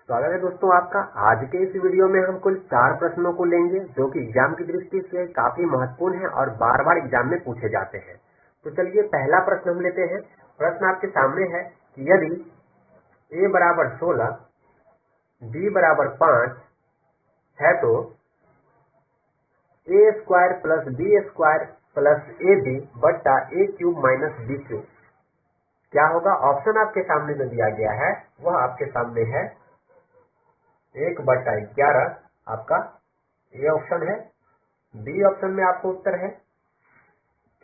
स्वागत है दोस्तों आपका। आज के इस वीडियो में हम कुल 4 प्रश्नों को लेंगे जो कि एग्जाम की दृष्टि से काफी महत्वपूर्ण है और बार बार एग्जाम में पूछे जाते हैं। तो चलिए पहला प्रश्न हम लेते हैं। प्रश्न आपके सामने है कि यदि a बराबर 16 b बराबर 5 है तो a square plus b square plus ab बट्टा a cube minus b cube क्या होगा। ऑप्शन आपके सामने जो दिया गया है वह आपके सामने है 1/11 आपका ए ऑप्शन है। बी ऑप्शन में आपको उत्तर है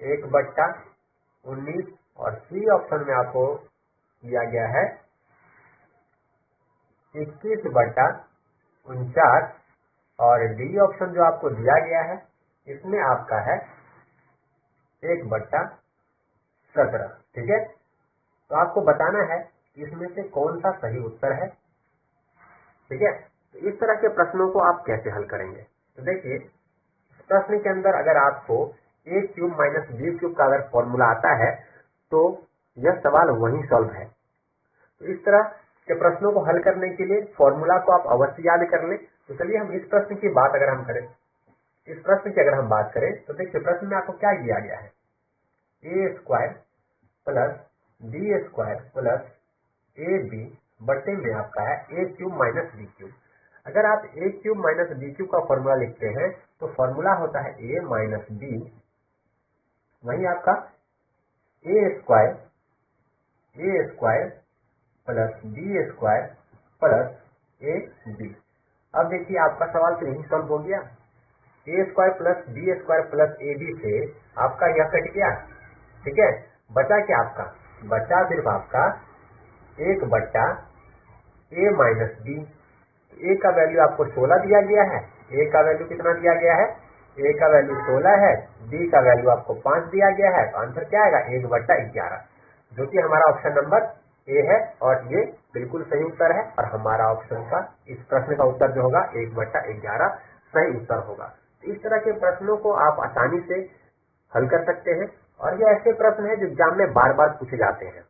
1/19 और सी ऑप्शन में आपको दिया गया है 21/49 और डी ऑप्शन जो आपको दिया गया है इसमें आपका है 1/17। ठीक है, तो आपको बताना है इसमें से कौन सा सही उत्तर है। ठीक है, तो इस तरह के प्रश्नों को आप कैसे हल करेंगे। तो देखिए प्रश्न के अंदर अगर आपको a cube minus B cube का अगर फॉर्मूला आता है तो यह सवाल वहीं सॉल्व है। तो इस तरह के प्रश्नों को हल करने के लिए फॉर्मूला को आप अवश्य याद कर लें। तो चलिए हम इस प्रश्न की बात अगर हम करें, इस प्रश्न की अगर हम बात करें तो देखिए प्रश्न में आपको क्या दिया गया है, a square plus B square plus A B बट्टे में आपका है a cube minus B cube. अगर आप a cube minus B cube का फॉर्मूला लिखते हैं तो फॉर्मूला होता है a माइनस बी, वही आपका a square plus B square plus A B. अब देखिए आपका सवाल तो यही सॉल्व हो गया। a square plus B square plus A B से आपका यह कट गया। ठीक है, बचा क्या आपका, बचा सिर्फ आपका 1/a माइनस बी। a का वैल्यू आपको 16 दिया गया है, a का वैल्यू कितना दिया गया है, a का वैल्यू 16 है, b का वैल्यू आपको 5 दिया गया है। तो आंसर क्या आएगा 1/11, जो कि हमारा ऑप्शन नंबर ए है और ये बिल्कुल सही उत्तर है। और हमारा ऑप्शन का इस प्रश्न का उत्तर जो होगा 1/11 सही उत्तर होगा। इस तरह के प्रश्नों को आप आसानी से हल कर सकते हैं और ये ऐसे प्रश्न है जो एग्जाम में बार बार पूछे जाते हैं।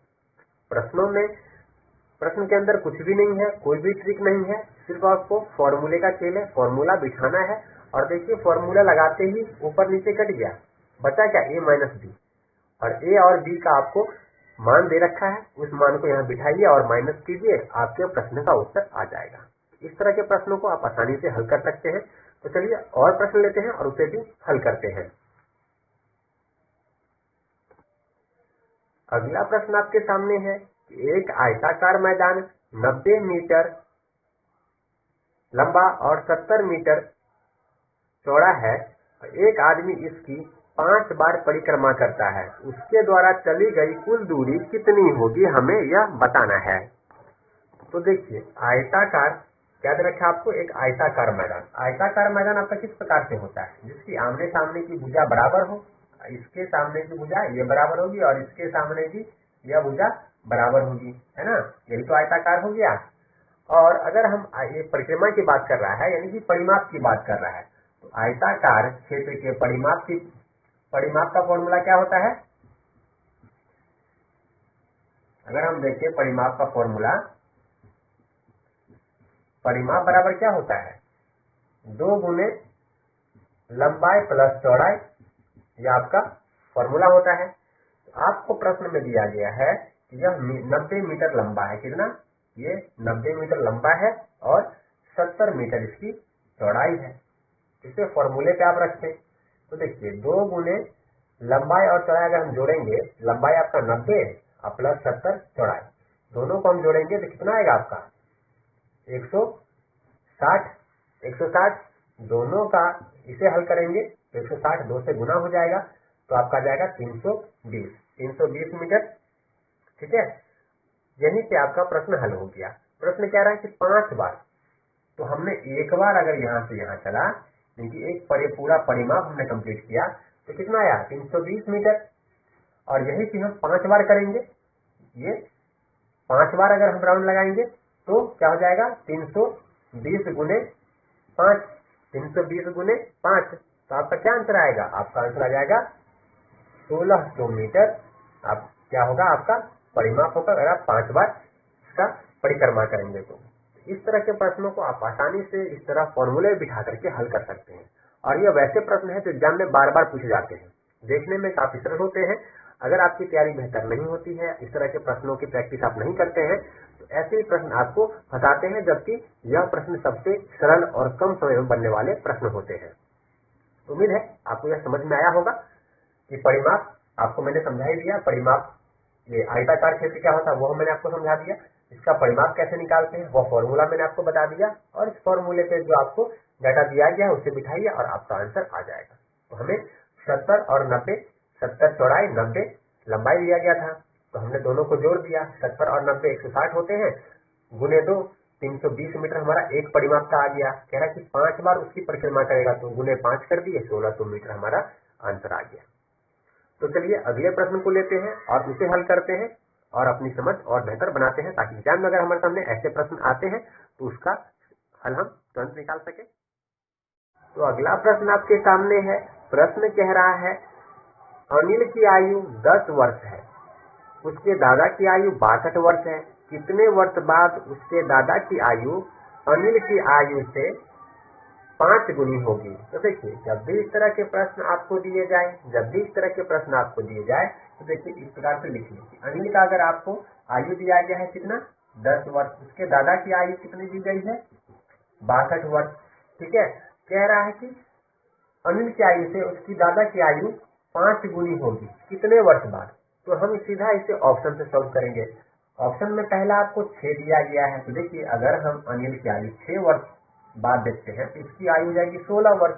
प्रश्न के अंदर कुछ भी नहीं है, कोई भी ट्रिक नहीं है, सिर्फ आपको फॉर्मूले का खेल है, फॉर्मूला बिठाना है। और देखिए फॉर्मूला लगाते ही ऊपर नीचे कट गया, बचा क्या a माइनस बी और a और b का आपको मान दे रखा है, उस मान को यहाँ बिठाइए और माइनस कीजिए, आपके प्रश्न का उत्तर आ जाएगा। इस तरह के प्रश्नों को आप आसानी से हल कर सकते हैं। तो चलिए और प्रश्न लेते हैं और उसे भी हल करते हैं। अगला प्रश्न आपके सामने है कि एक आयताकार मैदान 90 मीटर लंबा और 70 मीटर चौड़ा है। एक आदमी इसकी 5 बार परिक्रमा करता है, उसके द्वारा चली गई कुल दूरी कितनी होगी, हमें यह बताना है। तो देखिए आयताकार याद रखा आपको, एक आयताकार मैदान। आयताकार मैदान आपका किस प्रकार से होता है, जिसकी आमने सामने की भुजा बराबर हो, इसके सामने की भुजा ये बराबर होगी और इसके सामने की यह भुजा बराबर होगी, है ना, यही तो आयताकार हो गया। और अगर हम ये परिक्रमा की बात कर रहा है यानी कि परिमाप की बात कर रहा है, तो आयताकार क्षेत्र के परिमाप का फॉर्मूला क्या होता है। अगर हम देखें परिमाप का फॉर्मूला, परिमाप बराबर क्या होता है, 2 गुने लंबाई प्लस चौड़ाई, यह आपका फॉर्मूला होता है। तो आपको प्रश्न में दिया गया है कि यह 90 मीटर लंबा है, कितना, ये 90 मीटर लंबा है और 70 मीटर इसकी चौड़ाई है। इसे फॉर्मूले पे आप रखें तो देखिए 2 गुने लंबाई और चौड़ाई अगर हम जोड़ेंगे, लंबाई आपका 90 और प्लस 70 चौड़ाई, दोनों को हम जोड़ेंगे तो कितना आएगा आपका 160। दोनों का इसे हल करेंगे तो 160 2 से गुना हो जाएगा, तो आपका जाएगा 320 मीटर। ठीक है, यहीं से आपका प्रश्न हल हो गया। प्रश्न क्या रहा है कि 5 बार, तो हमने एक बार अगर यहाँ से यहाँ चला, क्योंकि एक पूरा परिमाप हमने कंप्लीट किया, तो कितना आया 320 मीटर। और यही चीज हम 5 बार करेंगे, ये 5 बार अगर हम राउंड लगाएंगे तो क्या हो जाएगा 320 गुने 5, 320 गुने 5। तो आपका क्या आंसर आएगा, आपका आंसर आ जाएगा 1600 मीटर। आप क्या होगा, आपका परिमाप होगा अगर आप 5 बार इसका परिक्रमा करेंगे तो। इस तरह के प्रश्नों को आप आसानी से इस तरह फॉर्मूले बिठा करके हल कर सकते हैं। और ये वैसे प्रश्न है जो एग्जाम में बार बार पूछे जाते हैं, देखने में काफी सरल होते हैं। अगर आपकी तैयारी बेहतर नहीं होती है, इस तरह के प्रश्नों की प्रैक्टिस आप नहीं करते हैं, तो ऐसे ही प्रश्न आपको फंसाते हैं, जबकि यह प्रश्न सबसे सरल और कम समय में बनने वाले प्रश्न होते हैं। उम्मीद है आपको यह समझ में आया होगा कि परिमाप आपको मैंने समझा ही दिया। परिमाप, ये आयताकार क्षेत्र क्या होता है वो मैंने आपको समझा दिया। इसका परिमाप कैसे निकालते हैं वो फॉर्मूला मैंने आपको बता दिया, और इस फॉर्मूले पे जो आपको डाटा दिया गया है उसे बिठाइए और आपका आंसर आ जाएगा। तो हमें 70 और 90, 70 चौड़ाई 90 लंबाई दिया गया था, तो हमने दोनों को जोड़ दिया। 70 और 90 160 होते हैं, गुने 2 320 मीटर हमारा एक परिमाप का आ गया। कह रहा है कि 5 बार उसकी परिक्रमा करेगा, तो गुने 5 कर दिए, 1600 मीटर हमारा आंसर आ गया। तो चलिए अगले प्रश्न को लेते हैं और उसे हल करते हैं और अपनी समझ और बेहतर बनाते हैं, ताकि एग्जाम में अगर हमारे सामने ऐसे प्रश्न आते हैं तो उसका हल हम तुरंत निकाल सके। तो अगला प्रश्न आपके सामने है। प्रश्न कह रहा है, अनिल की आयु 10 वर्ष है, उसके दादा की आयु 62 वर्ष है, कितने वर्ष बाद उसके दादा की आयु अनिल की आयु से 5 गुनी होगी। तो देखिए, जब भी इस तरह के प्रश्न आपको दिए जाए, तो देखिए इस प्रकार से लिखिए कि अनिल का अगर आपको आयु दिया गया है कितना, 10 वर्ष, उसके दादा की आयु कितनी दी गई है, 62 वर्ष। ठीक है, कह रहा है कि अनिल की आयु से उसकी दादा की आयु 5 गुनी होगी, कितने वर्ष बाद। तो हम सीधा इसे ऑप्शन से सॉल्व करेंगे। ऑप्शन में पहला आपको 6 दिया गया है, तो देखिए अगर हम अनिल की आयु 6 वर्ष बाद देखते हैं तो इसकी आयु हो जाएगी 16 वर्ष,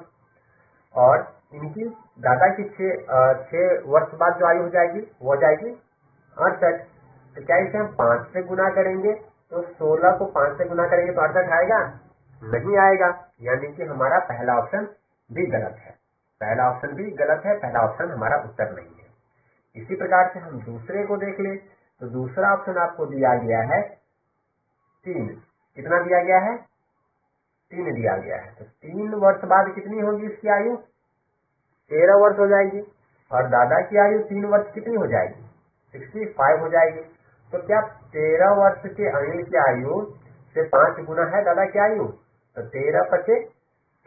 और इनकी दादा की 6 वर्ष बाद जो आयु हो जाएगी वो हो जाएगी 68। तो क्या इसे हम 5 से गुना करेंगे, तो 16 को 5 से गुना करेंगे तो 68 आएगा, नहीं आएगा। यानी कि हमारा पहला ऑप्शन भी गलत है, पहला ऑप्शन हमारा उत्तर नहीं है। इसी प्रकार से हम दूसरे को देख ले, तो दूसरा ऑप्शन आपको दिया गया है 3। कितना दिया गया है, 3 दिया गया है। तो 3 वर्ष बाद कितनी होगी इसकी आयु, 13 वर्ष हो जाएगी, और दादा की आयु 3 वर्ष कितनी हो जाएगी, 65 हो जाएगी। तो क्या 13 वर्ष के अनिल की आयु से 5 गुना है दादा की आयु, तो 13 पचे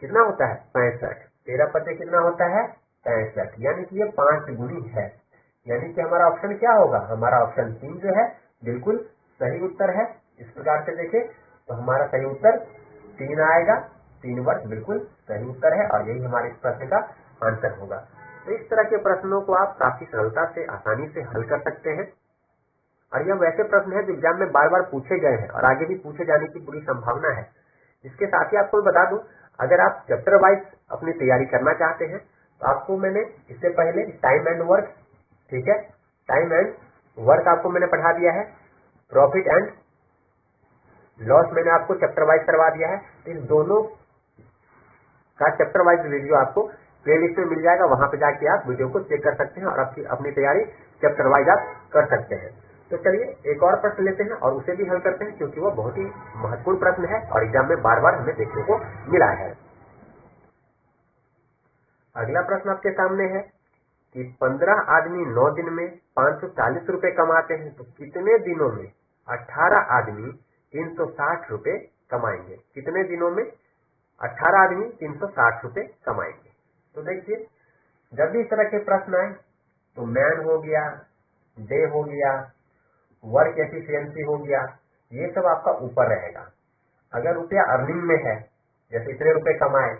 कितना होता है, 65। 13 पचे कितना होता है, 65, यानी कि ये 5 गुनी है। यानी कि हमारा ऑप्शन क्या होगा, हमारा ऑप्शन 3 जो है बिल्कुल सही उत्तर है। इस प्रकार से देखें तो हमारा सही उत्तर 3 आएगा, 3 वर्ष बिल्कुल सही उत्तर है, और यही हमारे इस प्रश्न का आंसर होगा। तो इस तरह के प्रश्नों को आप काफी सरलता से, आसानी से हल कर सकते हैं, और यह वैसे प्रश्न है जो एग्जाम में बार बार पूछे गए हैं और आगे भी पूछे जाने की पूरी संभावना है। इसके साथ ही आपको बता दूं, अगर आप चैप्टर वाइज अपनी तैयारी करना चाहते हैं तो आपको मैंने इससे पहले टाइम एंड वर्क, ठीक है, टाइम एंड वर्क आपको मैंने पढ़ा दिया है, प्रॉफिट एंड लॉस मैंने आपको चैप्टर वाइज करवा दिया है। इन दोनों का चैप्टर वाइज वीडियो आपको प्लेलिस्ट में मिल जाएगा, वहां पे जाके आप वीडियो को चेक कर सकते हैं और अपनी तैयारी चैप्टर वाइज आप कर सकते हैं। तो चलिए एक और प्रश्न लेते हैं और उसे भी हल करते हैं, क्योंकि वो बहुत ही महत्वपूर्ण प्रश्न है और एग्जाम में बार बार हमें देखने को मिला है। अगला प्रश्न आपके सामने है कि 15 आदमी 9 दिन में 540 रुपए कमाते हैं, तो कितने दिनों में 18 आदमी 360 रुपए कमाएंगे। कितने दिनों में 18 आदमी 360 रुपए कमाएंगे। तो देखिए, जब भी इस तरह के प्रश्न आए तो मैन हो गया, डे हो गया, वर्क एफिशिएंसी हो गया, ये सब आपका ऊपर रहेगा। अगर रुपया अर्निंग में है, जैसे इतने रुपए कमाए,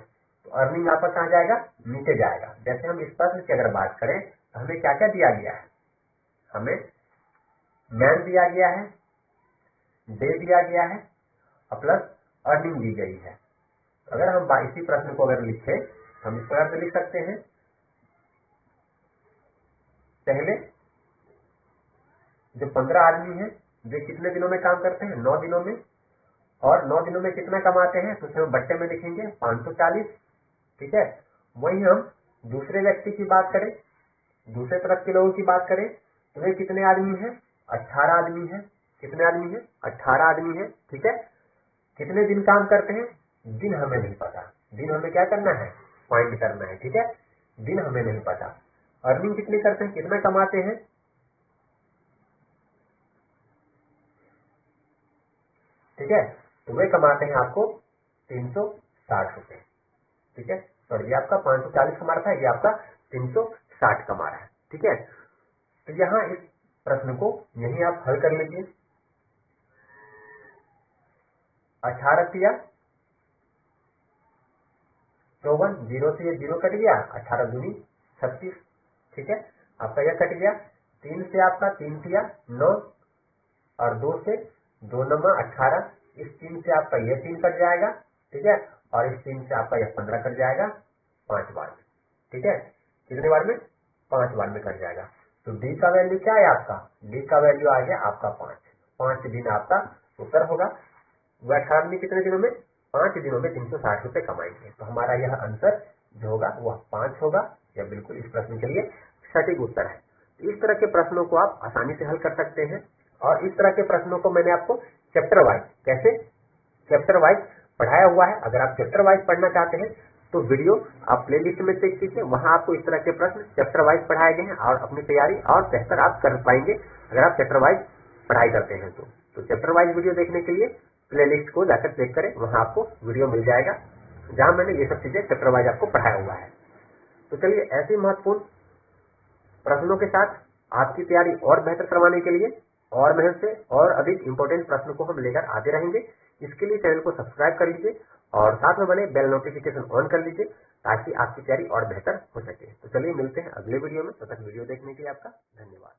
तो अर्निंग आपका कहाँ जाएगा, नीचे जाएगा। जैसे हम इस प्रश्न की अगर बात करें तो हमें क्या क्या दिया गया है, हमें मैन दिया गया है, डे दिया गया है, और प्लस अर्निंग दी गई है। अगर हम इसी प्रश्न को अगर लिखे, हम इस प्रकार से लिख सकते हैं, पहले जो 15 आदमी हैं वे कितने दिनों में काम करते हैं, 9 दिनों में, और 9 दिनों में कितना कमाते हैं, तो उसे हम बट्टे में लिखेंगे 540, ठीक है। वही हम दूसरे व्यक्ति की बात करें, दूसरे तरफ के लोगों की बात करें, तो वे कितने आदमी हैं, 18 आदमी हैं। कितने आदमी हैं, 18 आदमी हैं, ठीक है। कितने दिन काम करते हैं, दिन हमें नहीं पता, दिन हमें क्या करना है, फाइंड करना है, ठीक है, दिन हमें नहीं पता। अर्निंग कितनी करते हैं, कितना कमाते हैं, ठीक है। तो वे कमाते हैं आपको 360 रुपए। ठीक है, और ये आपका 540 कमा रहा था, ये आपका 360 कमा रहा है। ठीक है, तो यहाँ इस प्रश्न को यही आप हल कर लीजिए। 18 तिया 54, 0 से ये 0 कट गया, 18 दूनी 36। ठीक है, आपका यह कट गया। 3 से आपका 3 तिया 9, और 2 से 2 9 18, इस 3 से आपका यह 3 कट जाएगा। ठीक है, और इस 3 से आपका यह 15 कट जाएगा 5 बार में। ठीक है, कितने बार में? 5 बार में कट जाएगा। तो डी का वैल्यू क्या है आपका? डी का वैल्यू आ गया आपका 5 दिन आपका उत्तर होगा। वह 18 दिन कितने दिनों में? 5 दिनों में 360 रुपए कमाएंगे। तो हमारा यह आंसर जो होगा वह 5 होगा। यह बिल्कुल इस प्रश्न के लिए सटीक उत्तर है। इस तरह के प्रश्नों को आप आसानी से हल कर सकते हैं, और इस तरह के प्रश्नों को मैंने आपको चैप्टर वाइज, कैसे चैप्टर वाइज पढ़ाया हुआ है। अगर आप चैप्टर वाइज पढ़ना चाहते हैं तो वीडियो आप प्लेलिस्ट में चेक कीजिए, वहां आपको इस तरह के प्रश्न चैप्टर वाइज पढ़ाए गए हैं, और अपनी तैयारी और बेहतर आप कर पाएंगे अगर आप चैप्टर वाइज पढ़ाई करते हैं। तो चैप्टर वाइज वीडियो देखने के लिए प्लेलिस्ट को जाकर चेक करें, वहां आपको वीडियो मिल जाएगा जहां मैंने ये सब चीजें चैप्टर वाइज आपको पढ़ाया हुआ है। तो चलिए, ऐसे महत्वपूर्ण प्रश्नों के साथ आपकी तैयारी और बेहतर करवाने के लिए और मेहनत से और अधिक इंपॉर्टेंट प्रश्न को हम लेकर आते रहेंगे। इसके लिए चैनल को सब्सक्राइब कर लीजिए और साथ में बने बेल नोटिफिकेशन ऑन कर लीजिए, ताकि आपकी तैयारी और बेहतर हो सके। तो चलिए, मिलते हैं अगले वीडियो में। तब तक वीडियो देखने के लिए आपका धन्यवाद।